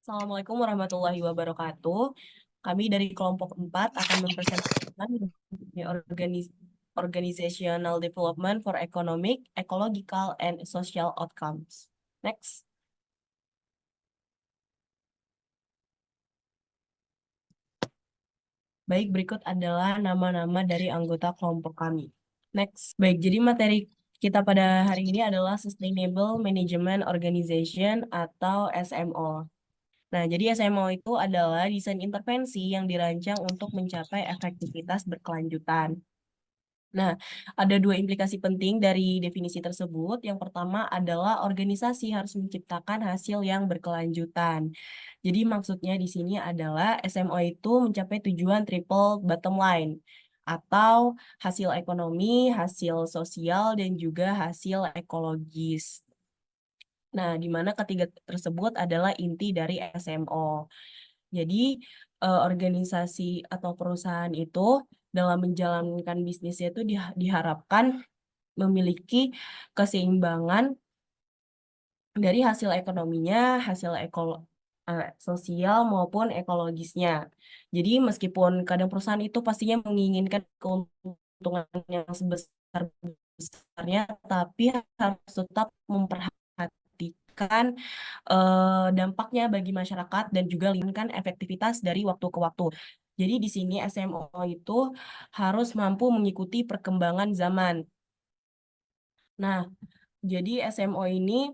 Assalamualaikum warahmatullahi wabarakatuh. Kami dari kelompok 4 akan mempresentasikan Organizational Development for Economic, Ecological, and Social Outcomes. Next. Baik, berikut adalah nama-nama dari anggota kelompok kami. Next. Baik, jadi materi kita pada hari ini adalah Sustainable Management Organization atau SMO. Nah, jadi SMO itu adalah desain intervensi yang dirancang untuk mencapai efektivitas berkelanjutan. Nah, ada dua implikasi penting dari definisi tersebut. Yang pertama adalah organisasi harus menciptakan hasil yang berkelanjutan. Jadi maksudnya di sini adalah SMO itu mencapai tujuan triple bottom line atau hasil ekonomi, hasil sosial, dan juga hasil ekologis. Nah, di mana ketiga tersebut adalah inti dari SMO. Jadi, organisasi atau perusahaan itu dalam menjalankan bisnisnya itu diharapkan memiliki keseimbangan dari hasil ekonominya, hasil sosial maupun ekologisnya. Jadi, meskipun kadang perusahaan itu pastinya menginginkan keuntungan yang sebesar-besarnya, tapi harus tetap memperhatikan dampaknya bagi masyarakat dan juga lingkungan efektivitas dari waktu ke waktu. Jadi di sini SMO itu harus mampu mengikuti perkembangan zaman. Nah, jadi SMO ini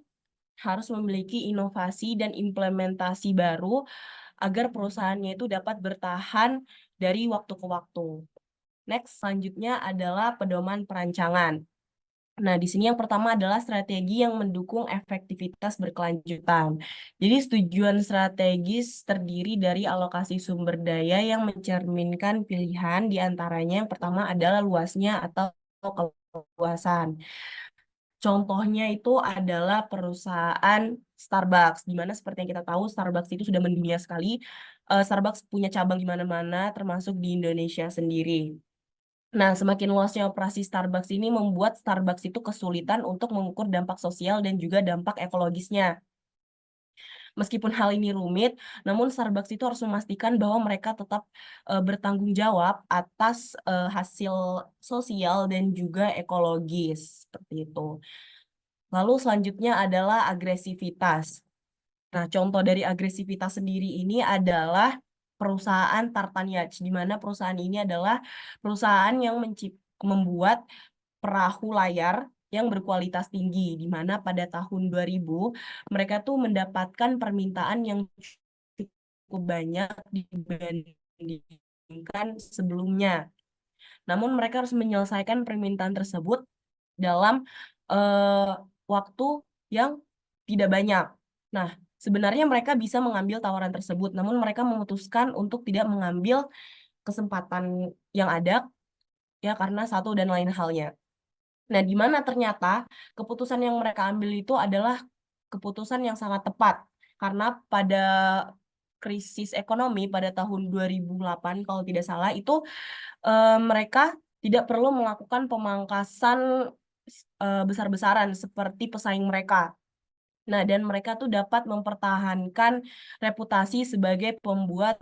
harus memiliki inovasi dan implementasi baru agar perusahaannya itu dapat bertahan dari waktu ke waktu. Next, selanjutnya adalah pedoman perancangan. Nah, di sini yang pertama adalah strategi yang mendukung efektivitas berkelanjutan. Jadi, tujuan strategis terdiri dari alokasi sumber daya yang mencerminkan pilihan, di antaranya yang pertama adalah luasnya atau keluasan. Contohnya itu adalah perusahaan Starbucks, di mana seperti yang kita tahu Starbucks itu sudah mendunia sekali. Starbucks punya cabang di mana-mana, termasuk di Indonesia sendiri. Nah, semakin luasnya operasi Starbucks ini membuat Starbucks itu kesulitan untuk mengukur dampak sosial dan juga dampak ekologisnya. Meskipun hal ini rumit, namun Starbucks itu harus memastikan bahwa mereka tetap bertanggung jawab atas hasil sosial dan juga ekologis, seperti itu. Lalu selanjutnya adalah agresivitas. Nah, contoh dari agresivitas sendiri ini adalah perusahaan Tartanyaj, di mana perusahaan ini adalah perusahaan yang membuat perahu layar yang berkualitas tinggi, di mana pada tahun 2000 mereka tuh mendapatkan permintaan yang cukup banyak dibandingkan sebelumnya. Namun mereka harus menyelesaikan permintaan tersebut dalam waktu yang tidak banyak. Nah, sebenarnya mereka bisa mengambil tawaran tersebut, namun mereka memutuskan untuk tidak mengambil kesempatan yang ada, ya karena satu dan lain halnya. Nah, di mana ternyata keputusan yang mereka ambil itu adalah keputusan yang sangat tepat. Karena pada krisis ekonomi pada tahun 2008, kalau tidak salah, itu mereka tidak perlu melakukan pemangkasan besar-besaran seperti pesaing mereka. Nah, dan mereka tuh dapat mempertahankan reputasi sebagai pembuat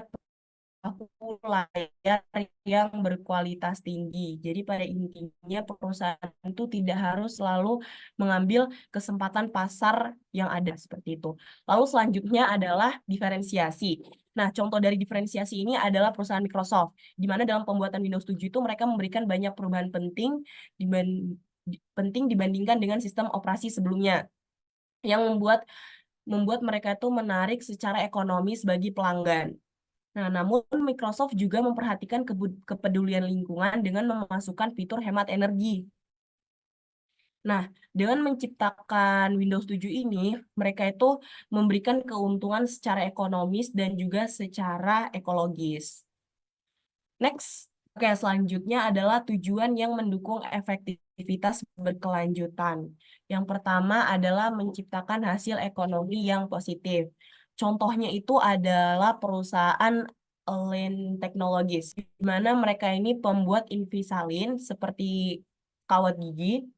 perahu layar yang berkualitas tinggi. Jadi pada intinya perusahaan itu tidak harus selalu mengambil kesempatan pasar yang ada seperti itu. Lalu selanjutnya adalah diferensiasi. Nah, contoh dari diferensiasi ini adalah perusahaan Microsoft, di mana dalam pembuatan Windows 7 itu mereka memberikan banyak perubahan penting dibandingkan dengan sistem operasi sebelumnya, yang membuat mereka itu menarik secara ekonomis bagi pelanggan. Nah, namun Microsoft juga memperhatikan kepedulian lingkungan dengan memasukkan fitur hemat energi. Nah, dengan menciptakan Windows 7 ini, mereka itu memberikan keuntungan secara ekonomis dan juga secara ekologis. Next, oke, selanjutnya adalah tujuan yang mendukung efektivitas berkelanjutan. Yang pertama adalah menciptakan hasil ekonomi yang positif. Contohnya itu adalah perusahaan Lane Technologies, di mana mereka ini pembuat Invisalign seperti kawat gigi.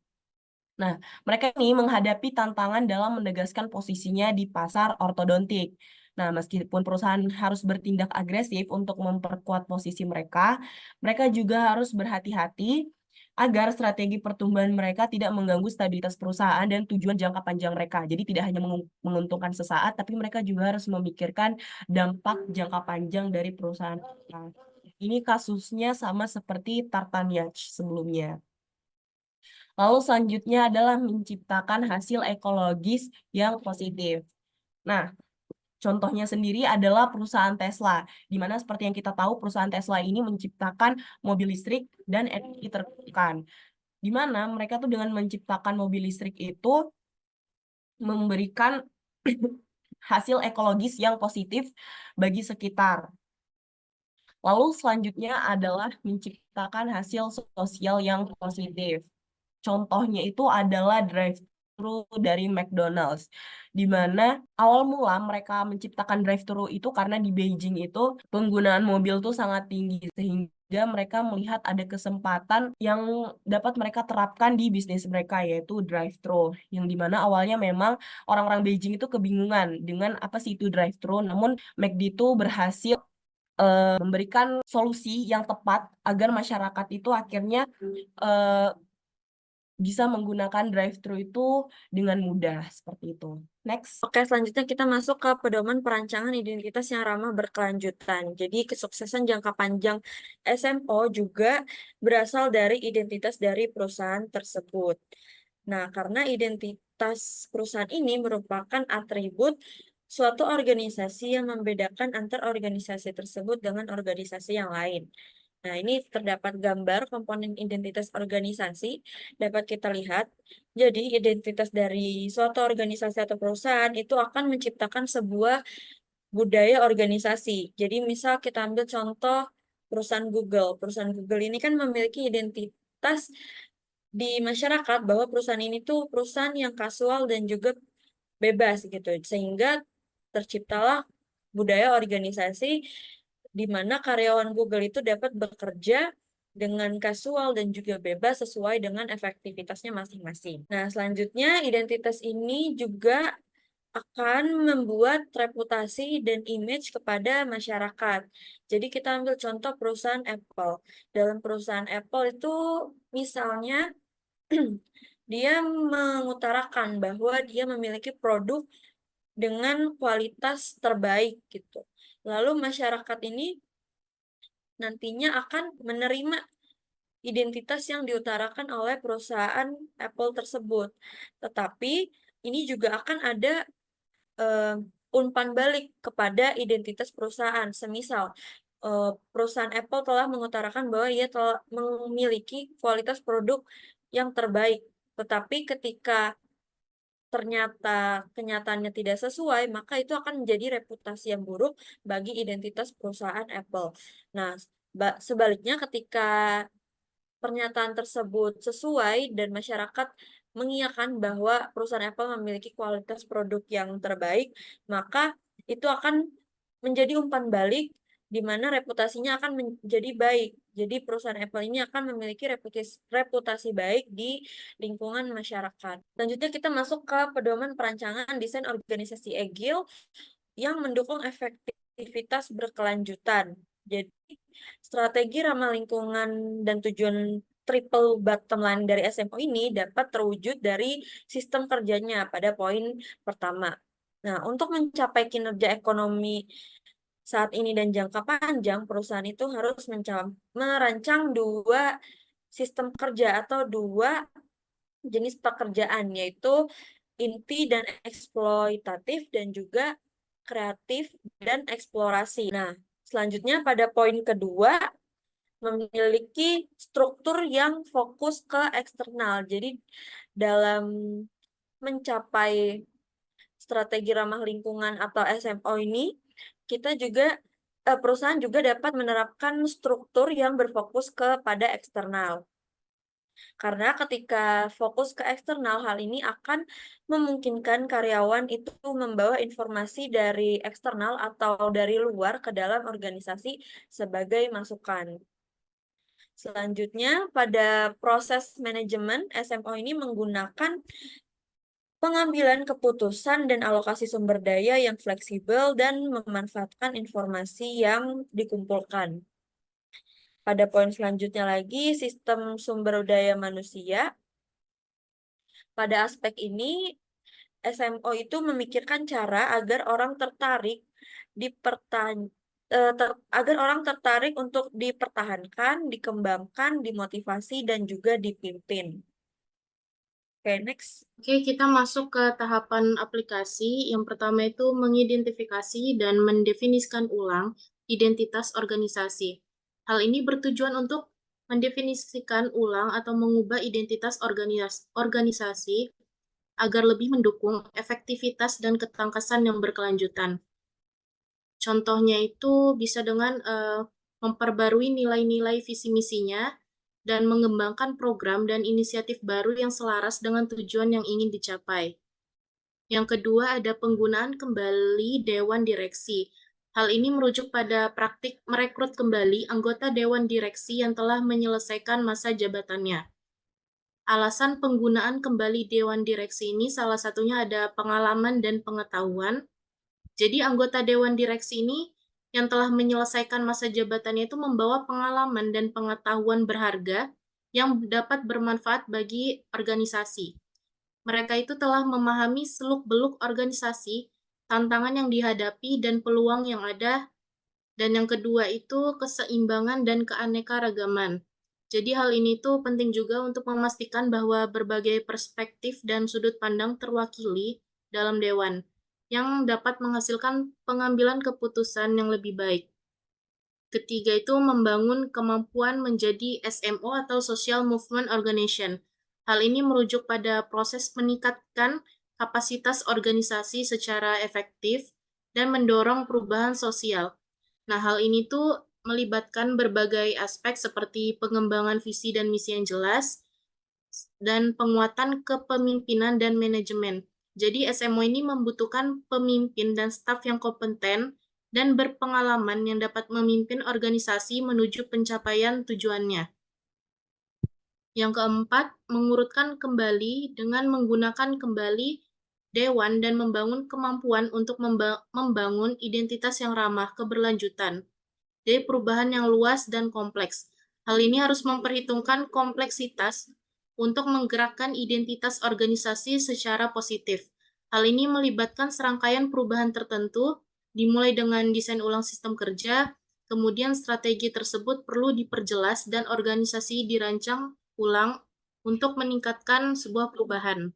Nah, mereka ini menghadapi tantangan dalam menegaskan posisinya di pasar ortodontik. Nah, meskipun perusahaan harus bertindak agresif untuk memperkuat posisi mereka, mereka juga harus berhati-hati agar strategi pertumbuhan mereka tidak mengganggu stabilitas perusahaan dan tujuan jangka panjang mereka. Jadi tidak hanya menguntungkan sesaat, tapi mereka juga harus memikirkan dampak jangka panjang dari perusahaan mereka. Ini kasusnya sama seperti Tartanyaj sebelumnya. Lalu selanjutnya adalah menciptakan hasil ekologis yang positif. Nah, contohnya sendiri adalah perusahaan Tesla, di mana seperti yang kita tahu perusahaan Tesla ini menciptakan mobil listrik dan energi terbarukan. Di mana mereka tuh dengan menciptakan mobil listrik itu memberikan hasil ekologis yang positif bagi sekitar. Lalu selanjutnya adalah menciptakan hasil sosial yang positif. Contohnya itu adalah drive-thru dari McDonald's, di mana awal mula mereka menciptakan drive-thru itu karena di Beijing itu penggunaan mobil tuh sangat tinggi, sehingga mereka melihat ada kesempatan yang dapat mereka terapkan di bisnis mereka, yaitu drive-thru, yang dimana awalnya memang orang-orang Beijing itu kebingungan dengan apa sih itu drive-thru, namun McD itu berhasil memberikan solusi yang tepat agar masyarakat itu akhirnya eh, bisa menggunakan drive-thru itu dengan mudah seperti itu. Next. Oke, selanjutnya kita masuk ke pedoman perancangan identitas yang ramah berkelanjutan. Jadi, kesuksesan jangka panjang SMO juga berasal dari identitas dari perusahaan tersebut. Nah, karena identitas perusahaan ini merupakan atribut suatu organisasi yang membedakan antar organisasi tersebut dengan organisasi yang lain. Nah, ini terdapat gambar komponen identitas organisasi, dapat kita lihat. Jadi, identitas dari suatu organisasi atau perusahaan itu akan menciptakan sebuah budaya organisasi. Jadi, misal kita ambil contoh perusahaan Google. Perusahaan Google ini kan memiliki identitas di masyarakat bahwa perusahaan ini tuh perusahaan yang kasual dan juga bebas gitu. Sehingga terciptalah budaya organisasi di mana karyawan Google itu dapat bekerja dengan kasual dan juga bebas sesuai dengan efektivitasnya masing-masing. Nah, selanjutnya identitas ini juga akan membuat reputasi dan image kepada masyarakat. Jadi kita ambil contoh perusahaan Apple. Dalam perusahaan Apple itu misalnya dia mengutarakan bahwa dia memiliki produk dengan kualitas terbaik gitu. Lalu masyarakat ini nantinya akan menerima identitas yang diutarakan oleh perusahaan Apple tersebut. Tetapi ini juga akan ada eh, umpan balik kepada identitas perusahaan. Semisal perusahaan Apple telah mengutarakan bahwa ia telah memiliki kualitas produk yang terbaik. Tetapi ketika ternyata kenyataannya tidak sesuai, maka itu akan menjadi reputasi yang buruk bagi identitas perusahaan Apple. Nah, sebaliknya ketika pernyataan tersebut sesuai dan masyarakat mengiyakan bahwa perusahaan Apple memiliki kualitas produk yang terbaik, maka itu akan menjadi umpan balik di mana reputasinya akan menjadi baik. Jadi perusahaan Apple ini akan memiliki reputasi baik di lingkungan masyarakat. Selanjutnya kita masuk ke pedoman perancangan desain organisasi agile yang mendukung efektivitas berkelanjutan. Jadi, strategi ramah lingkungan dan tujuan triple bottom line dari SMO ini dapat terwujud dari sistem kerjanya pada poin pertama. Nah, untuk mencapai kinerja ekonomi saat ini dan jangka panjang, perusahaan itu harus merancang dua sistem kerja atau dua jenis pekerjaan, yaitu inti dan eksploitatif dan juga kreatif dan eksplorasi. Nah, selanjutnya pada poin kedua, memiliki struktur yang fokus ke eksternal. Jadi, dalam mencapai strategi ramah lingkungan atau SMO ini, kita juga perusahaan juga dapat menerapkan struktur yang berfokus kepada eksternal. Karena ketika fokus ke eksternal, hal ini akan memungkinkan karyawan itu membawa informasi dari eksternal atau dari luar ke dalam organisasi sebagai masukan. Selanjutnya, pada proses manajemen, SMO ini menggunakan pengambilan keputusan dan alokasi sumber daya yang fleksibel dan memanfaatkan informasi yang dikumpulkan. Pada poin selanjutnya lagi, sistem sumber daya manusia. Pada aspek ini, SMO itu memikirkan cara agar orang tertarik agar orang tertarik untuk dipertahankan, dikembangkan, dimotivasi, dan juga dipimpin. Oke, next. Oke, kita masuk ke tahapan aplikasi. Yang pertama itu mengidentifikasi dan mendefinisikan ulang identitas organisasi. Hal ini bertujuan untuk mendefinisikan ulang atau mengubah identitas organisasi agar lebih mendukung efektivitas dan ketangkasan yang berkelanjutan. Contohnya itu bisa dengan memperbarui nilai-nilai visi misinya dan mengembangkan program dan inisiatif baru yang selaras dengan tujuan yang ingin dicapai. Yang kedua ada penggunaan kembali Dewan Direksi. Hal ini merujuk pada praktik merekrut kembali anggota Dewan Direksi yang telah menyelesaikan masa jabatannya. Alasan penggunaan kembali Dewan Direksi ini salah satunya ada pengalaman dan pengetahuan. Jadi anggota Dewan Direksi ini yang telah menyelesaikan masa jabatannya itu membawa pengalaman dan pengetahuan berharga yang dapat bermanfaat bagi organisasi. Mereka itu telah memahami seluk-beluk organisasi, tantangan yang dihadapi, dan peluang yang ada. Dan yang kedua itu keseimbangan dan keanekaragaman. Jadi hal ini tuh penting juga untuk memastikan bahwa berbagai perspektif dan sudut pandang terwakili dalam dewan, yang dapat menghasilkan pengambilan keputusan yang lebih baik. Ketiga itu membangun kemampuan menjadi SMO atau Social Movement Organization. Hal ini merujuk pada proses meningkatkan kapasitas organisasi secara efektif dan mendorong perubahan sosial. Nah, hal ini tuh melibatkan berbagai aspek seperti pengembangan visi dan misi yang jelas dan penguatan kepemimpinan dan manajemen. Jadi SMO ini membutuhkan pemimpin dan staf yang kompeten dan berpengalaman yang dapat memimpin organisasi menuju pencapaian tujuannya. Yang keempat, mengurutkan kembali dengan menggunakan kembali dewan dan membangun kemampuan untuk membangun identitas yang ramah keberlanjutan. Jadi perubahan yang luas dan kompleks. Hal ini harus memperhitungkan kompleksitas untuk menggerakkan identitas organisasi secara positif. Hal ini melibatkan serangkaian perubahan tertentu, dimulai dengan desain ulang sistem kerja, kemudian strategi tersebut perlu diperjelas dan organisasi dirancang ulang untuk meningkatkan sebuah perubahan.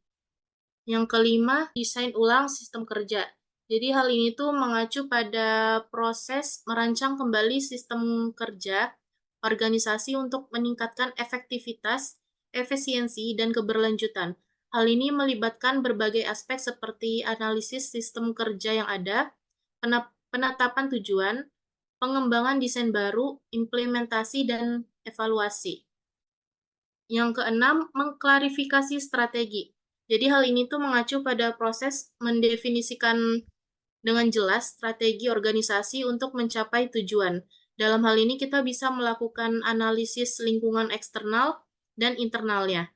Yang kelima, desain ulang sistem kerja. Jadi hal ini tuh mengacu pada proses merancang kembali sistem kerja organisasi untuk meningkatkan efektivitas, efisiensi, dan keberlanjutan. Hal ini melibatkan berbagai aspek seperti analisis sistem kerja yang ada, penetapan tujuan, pengembangan desain baru, implementasi, dan evaluasi. Yang keenam, mengklarifikasi strategi. Jadi hal ini tuh mengacu pada proses mendefinisikan dengan jelas strategi organisasi untuk mencapai tujuan. Dalam hal ini kita bisa melakukan analisis lingkungan eksternal dan internalnya,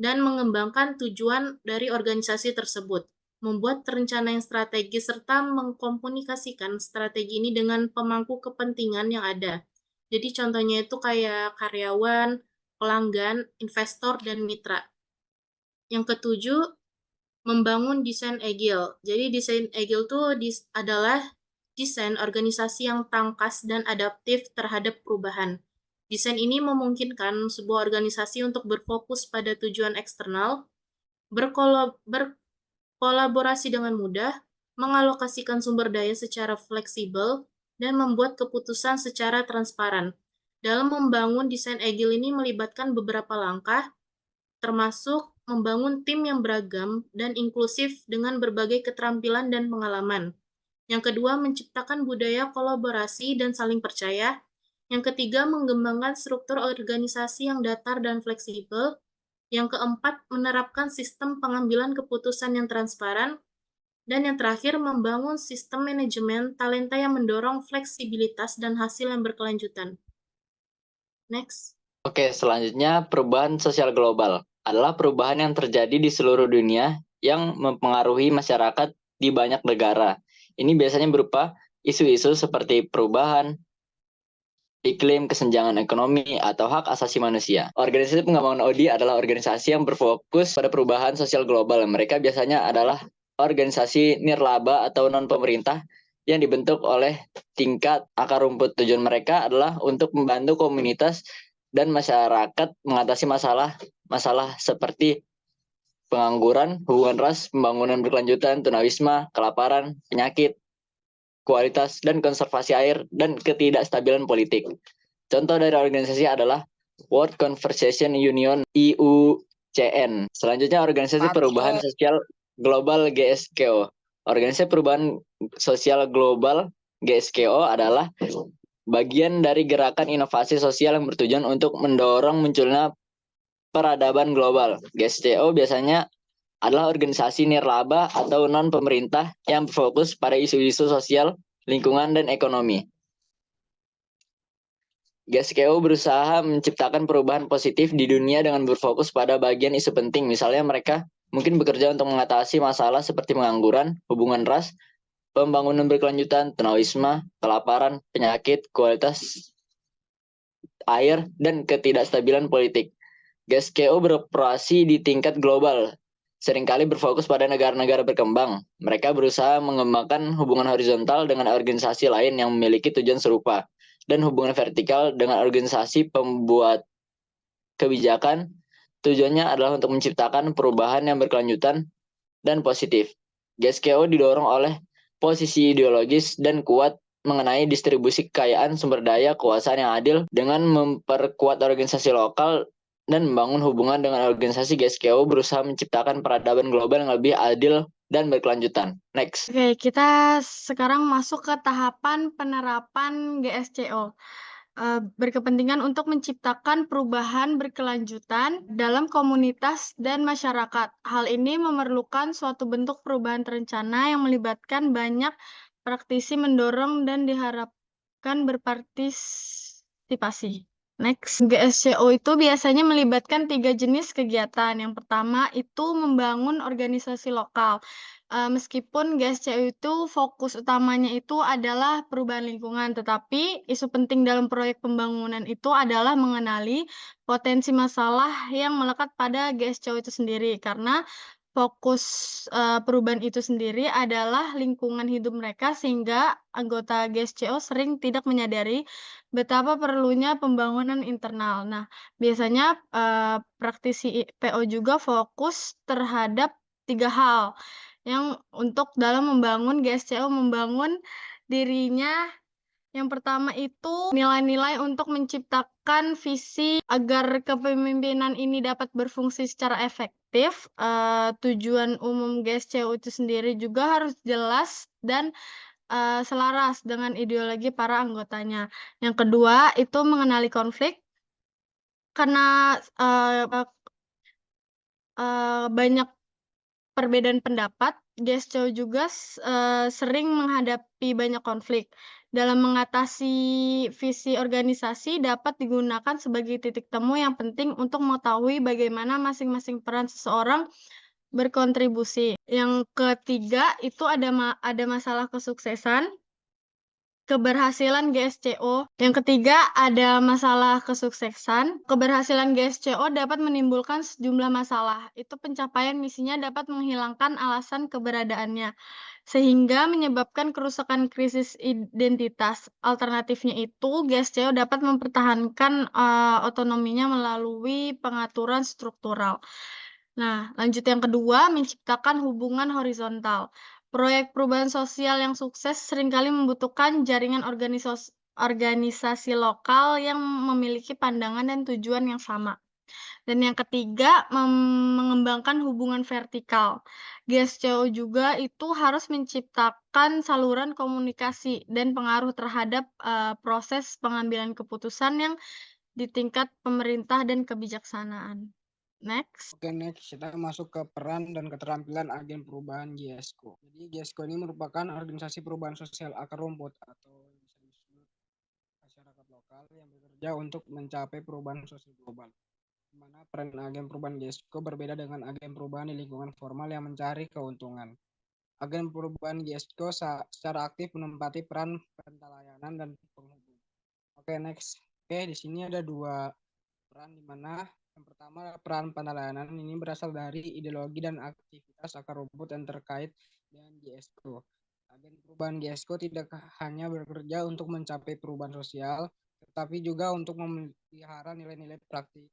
dan mengembangkan tujuan dari organisasi tersebut, membuat rencana yang strategis, serta mengkomunikasikan strategi ini dengan pemangku kepentingan yang ada. Jadi contohnya itu kayak karyawan, pelanggan, investor, dan mitra. Yang ketujuh, membangun desain agile. Jadi desain agile itu adalah desain organisasi yang tangkas dan adaptif terhadap perubahan. Desain ini memungkinkan sebuah organisasi untuk berfokus pada tujuan eksternal, berkolaborasi dengan mudah, mengalokasikan sumber daya secara fleksibel, dan membuat keputusan secara transparan. Dalam membangun desain agile ini melibatkan beberapa langkah, termasuk membangun tim yang beragam dan inklusif dengan berbagai keterampilan dan pengalaman. Yang kedua, menciptakan budaya kolaborasi dan saling percaya. Yang ketiga, mengembangkan struktur organisasi yang datar dan fleksibel. Yang keempat, menerapkan sistem pengambilan keputusan yang transparan. Dan yang terakhir, membangun sistem manajemen talenta yang mendorong fleksibilitas dan hasil yang berkelanjutan. Next. Oke, selanjutnya perubahan sosial global adalah perubahan yang terjadi di seluruh dunia yang mempengaruhi masyarakat di banyak negara. Ini biasanya berupa isu-isu seperti perubahan iklim, kesenjangan ekonomi, atau hak asasi manusia. Organisasi pengembangan ODI adalah organisasi yang berfokus pada perubahan sosial global. Mereka biasanya adalah organisasi nirlaba atau non-pemerintah yang dibentuk oleh tingkat akar rumput. Tujuan mereka adalah untuk membantu komunitas dan masyarakat mengatasi masalah seperti pengangguran, hubungan ras, pembangunan berkelanjutan, tunawisma, kelaparan, penyakit, kualitas dan konservasi air, dan ketidakstabilan politik. Contoh dari organisasi adalah World Conservation Union (IUCN). Selanjutnya Organisasi Perubahan Sosial Global (GSKO). Organisasi Perubahan Sosial Global (GSKO) adalah bagian dari gerakan inovasi sosial yang bertujuan untuk mendorong munculnya peradaban global. GSKO biasanya adalah organisasi nirlaba atau non-pemerintah yang berfokus pada isu-isu sosial, lingkungan, dan ekonomi. GSKO berusaha menciptakan perubahan positif di dunia dengan berfokus pada bagian isu penting. Misalnya mereka mungkin bekerja untuk mengatasi masalah seperti pengangguran, hubungan ras, pembangunan berkelanjutan, tunawisma, kelaparan, penyakit, kualitas air, dan ketidakstabilan politik. GSKO beroperasi di tingkat global, seringkali berfokus pada negara-negara berkembang. Mereka berusaha mengembangkan hubungan horizontal dengan organisasi lain yang memiliki tujuan serupa, dan hubungan vertikal dengan organisasi pembuat kebijakan. Tujuannya adalah untuk menciptakan perubahan yang berkelanjutan dan positif. GSKO didorong oleh posisi ideologis dan kuat mengenai distribusi kekayaan, sumber daya, kekuasaan yang adil dengan memperkuat organisasi lokal dan membangun hubungan dengan organisasi. GSKO berusaha menciptakan peradaban global yang lebih adil dan berkelanjutan. Next. Oke, kita sekarang masuk ke tahapan penerapan GSCO. Berkepentingan untuk menciptakan perubahan berkelanjutan dalam komunitas dan masyarakat. Hal ini memerlukan suatu bentuk perubahan terencana yang melibatkan banyak praktisi, mendorong dan diharapkan berpartisipasi. Next, GSCO itu biasanya melibatkan 3 jenis kegiatan. Yang pertama itu membangun organisasi lokal. Meskipun GSCO itu fokus utamanya itu adalah perubahan lingkungan, tetapi isu penting dalam proyek pembangunan itu adalah mengenali potensi masalah yang melekat pada GSCO itu sendiri. Karena fokus perubahan itu sendiri adalah lingkungan hidup mereka, sehingga anggota GSCO sering tidak menyadari betapa perlunya pembangunan internal. Nah, biasanya praktisi PO juga fokus terhadap 3 hal yang untuk dalam membangun GSCO, membangun dirinya. Yang pertama itu nilai-nilai untuk menciptakan visi agar kepemimpinan ini dapat berfungsi secara efektif. Tujuan umum GSCO itu sendiri juga harus jelas dan selaras dengan ideologi para anggotanya. Yang kedua itu mengenali konflik, karena banyak perbedaan pendapat, GSCO juga sering menghadapi banyak konflik. Dalam mengatasi visi organisasi dapat digunakan sebagai titik temu yang penting untuk mengetahui bagaimana masing-masing peran seseorang berkontribusi. Yang ketiga itu ada masalah kesuksesan, keberhasilan GSCO. Yang ketiga ada masalah kesuksesan. Keberhasilan GSCO dapat menimbulkan sejumlah masalah. Itu pencapaian misinya dapat menghilangkan alasan keberadaannya, sehingga menyebabkan kerusakan krisis identitas. Alternatifnya itu GSCO dapat mempertahankan otonominya melalui pengaturan struktural. Nah, lanjut yang kedua, menciptakan hubungan horizontal. Proyek perubahan sosial yang sukses seringkali membutuhkan jaringan organisasi lokal yang memiliki pandangan dan tujuan yang sama. Dan yang ketiga, mengembangkan hubungan vertikal. GSCO juga itu harus menciptakan saluran komunikasi dan pengaruh terhadap proses pengambilan keputusan yang di tingkat pemerintah dan kebijaksanaan. Next. Oke, next kita masuk ke peran dan keterampilan agen perubahan GSCO. Jadi GSCO ini merupakan organisasi perubahan sosial akar rumput atau bisa disebut masyarakat lokal yang bekerja untuk mencapai perubahan sosial global. di mana peran agen perubahan GESCO berbeda dengan agen perubahan di lingkungan formal yang mencari keuntungan. Agen perubahan GESCO secara aktif menempati peran pentalayanan dan penghubung. Oke, next. Oke, di sini ada dua peran di mana yang pertama peran pentalayanan ini berasal dari ideologi dan aktivitas akar rumput yang terkait dengan GESCO. Agen perubahan GESCO tidak hanya bekerja untuk mencapai perubahan sosial, tetapi juga untuk memelihara nilai-nilai praktik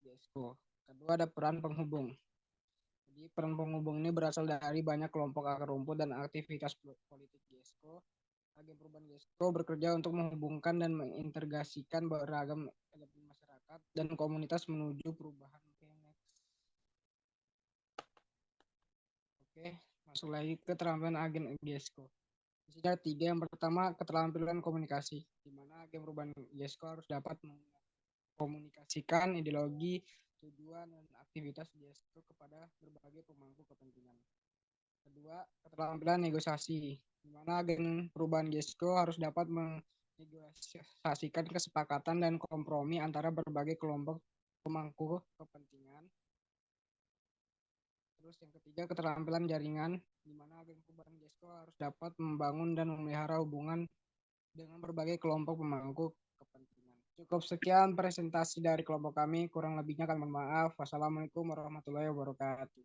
GESCO. Kedua ada peran penghubung. Jadi peran penghubung ini berasal dari banyak kelompok akar rumput dan aktivitas politik GESCO. Agen perubahan GESCO bekerja untuk menghubungkan dan mengintegrasikan beragam elemen masyarakat dan komunitas menuju perubahan. Oke, masuk lagi ke keterampilan agen GESCO. Di sini ada tiga. Yang pertama, keterampilan komunikasi, di mana agen perubahan GESCO harus dapat mengkomunikasikan ideologi, tujuan, dan aktivitas GESCO kepada berbagai pemangku kepentingan. Kedua, keterampilan negosiasi, di mana agen perubahan GESCO harus dapat menegosiasikan kesepakatan dan kompromi antara berbagai kelompok pemangku kepentingan. Terus yang ketiga, keterampilan jaringan, di mana agen perubahan GESCO harus dapat membangun dan memelihara hubungan dengan berbagai kelompok pemangku kepentingan. Cukup sekian presentasi dari kelompok kami, kurang lebihnya kami mohon maaf. Wassalamualaikum warahmatullahi wabarakatuh.